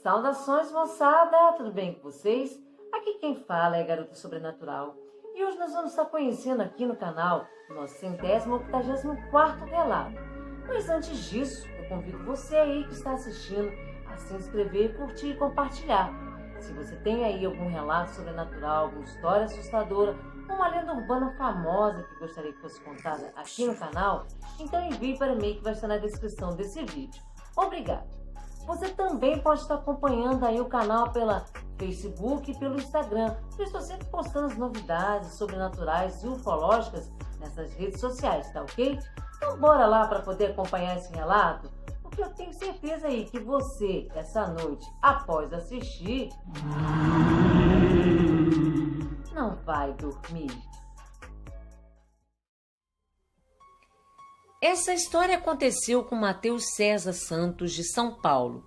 Saudações, moçada! Tudo bem com vocês? Aqui quem fala é a Garota Sobrenatural. E hoje nós vamos estar conhecendo aqui no canal o nosso 184º relato. Mas antes disso, eu convido você aí que está assistindo a se inscrever, curtir e compartilhar. Se você tem aí algum relato sobrenatural, alguma história assustadora, uma lenda urbana famosa que gostaria que fosse contada aqui no canal, então envie para o e-mail que vai estar na descrição desse vídeo. Obrigado! Você também pode estar acompanhando aí o canal pela Facebook e pelo Instagram. Eu estou sempre postando as novidades sobrenaturais e ufológicas nessas redes sociais, tá ok? Então bora lá para poder acompanhar esse relato, porque eu tenho certeza aí que você, essa noite, após assistir, não vai dormir. Essa história aconteceu com Mateus César Santos, de São Paulo.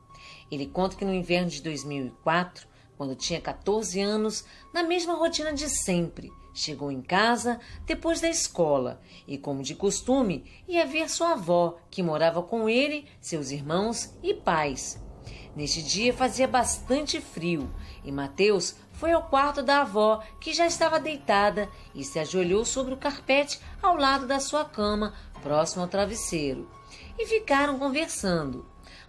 Ele conta que no inverno de 2004, quando tinha 14 anos, na mesma rotina de sempre, chegou em casa depois da escola e, como de costume, ia ver sua avó, que morava com ele, seus irmãos e pais. Neste dia fazia bastante frio e Mateus foi ao quarto da avó, que já estava deitada, e se ajoelhou sobre o carpete ao lado da sua cama, próximo ao travesseiro, e ficaram conversando.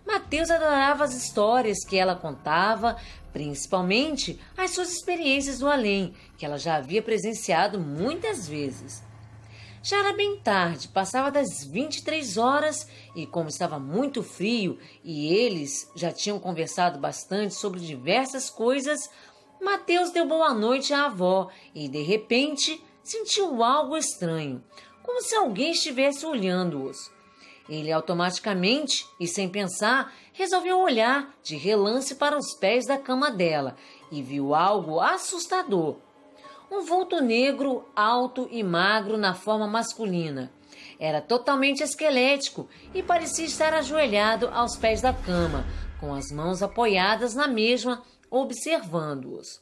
Mateus adorava as histórias que ela contava, principalmente as suas experiências do além, que ela já havia presenciado muitas vezes. Já era bem tarde, passava das 23 horas e, como estava muito frio e eles já tinham conversado bastante sobre diversas coisas, Mateus deu boa noite à avó e, de repente, sentiu algo estranho, como se alguém estivesse olhando-os. Ele automaticamente, e sem pensar, resolveu olhar de relance para os pés da cama dela e viu algo assustador. Um vulto negro, alto e magro na forma masculina. Era totalmente esquelético e parecia estar ajoelhado aos pés da cama, com as mãos apoiadas na mesma, observando-os.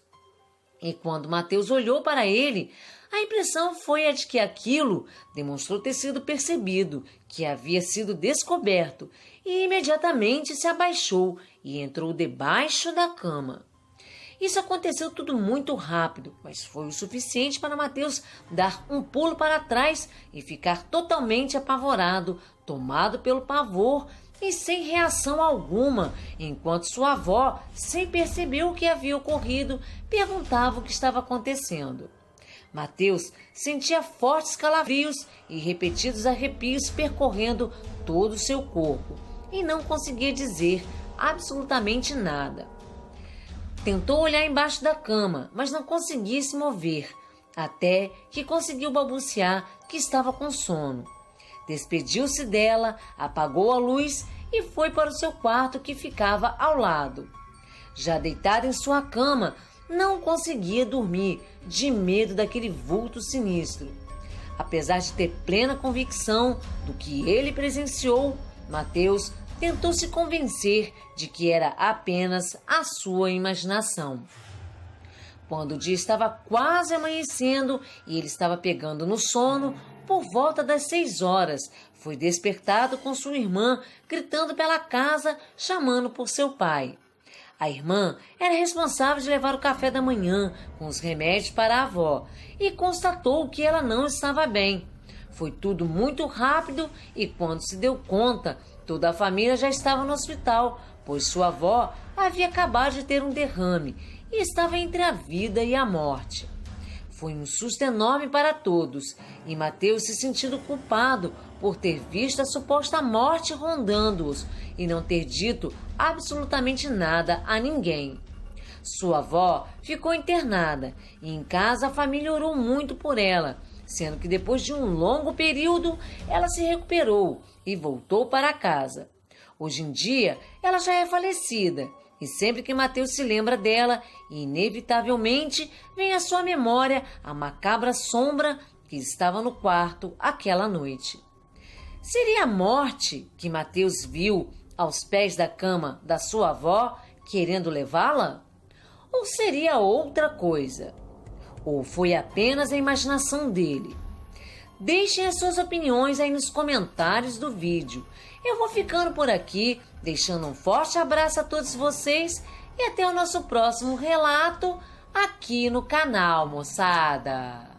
E quando Mateus olhou para ele, a impressão foi a de que aquilo demonstrou ter sido percebido, que havia sido descoberto, e imediatamente se abaixou e entrou debaixo da cama. Isso aconteceu tudo muito rápido, mas foi o suficiente para Mateus dar um pulo para trás e ficar totalmente apavorado, tomado pelo pavor e sem reação alguma, enquanto sua avó, sem perceber o que havia ocorrido, perguntava o que estava acontecendo. Mateus sentia fortes calafrios e repetidos arrepios percorrendo todo o seu corpo e não conseguia dizer absolutamente nada. Tentou olhar embaixo da cama, mas não conseguia se mover, até que conseguiu balbuciar que estava com sono. Despediu-se dela, apagou a luz e foi para o seu quarto, que ficava ao lado. Já deitado em sua cama, não conseguia dormir de medo daquele vulto sinistro. Apesar de ter plena convicção do que ele presenciou, Mateus tentou se convencer de que era apenas a sua imaginação. Quando o dia estava quase amanhecendo e ele estava pegando no sono, por volta das 6 horas, foi despertado com sua irmã gritando pela casa, chamando por seu pai. A irmã era responsável de levar o café da manhã com os remédios para a avó e constatou que ela não estava bem. Foi tudo muito rápido e, quando se deu conta, toda a família já estava no hospital, pois sua avó havia acabado de ter um derrame e estava entre a vida e a morte. Foi um susto enorme para todos e Mateus se sentindo culpado por ter visto a suposta morte rondando-os e não ter dito absolutamente nada a ninguém. Sua avó ficou internada e em casa a família orou muito por ela, sendo que depois de um longo período ela se recuperou e voltou para casa. Hoje em dia ela já é falecida e sempre que Mateus se lembra dela, inevitavelmente vem à sua memória a macabra sombra que estava no quarto aquela noite. Seria a morte que Mateus viu aos pés da cama da sua avó, querendo levá-la? Ou seria outra coisa? Ou foi apenas a imaginação dele? Deixem as suas opiniões aí nos comentários do vídeo. Eu vou ficando por aqui, deixando um forte abraço a todos vocês e até o nosso próximo relato aqui no canal, moçada!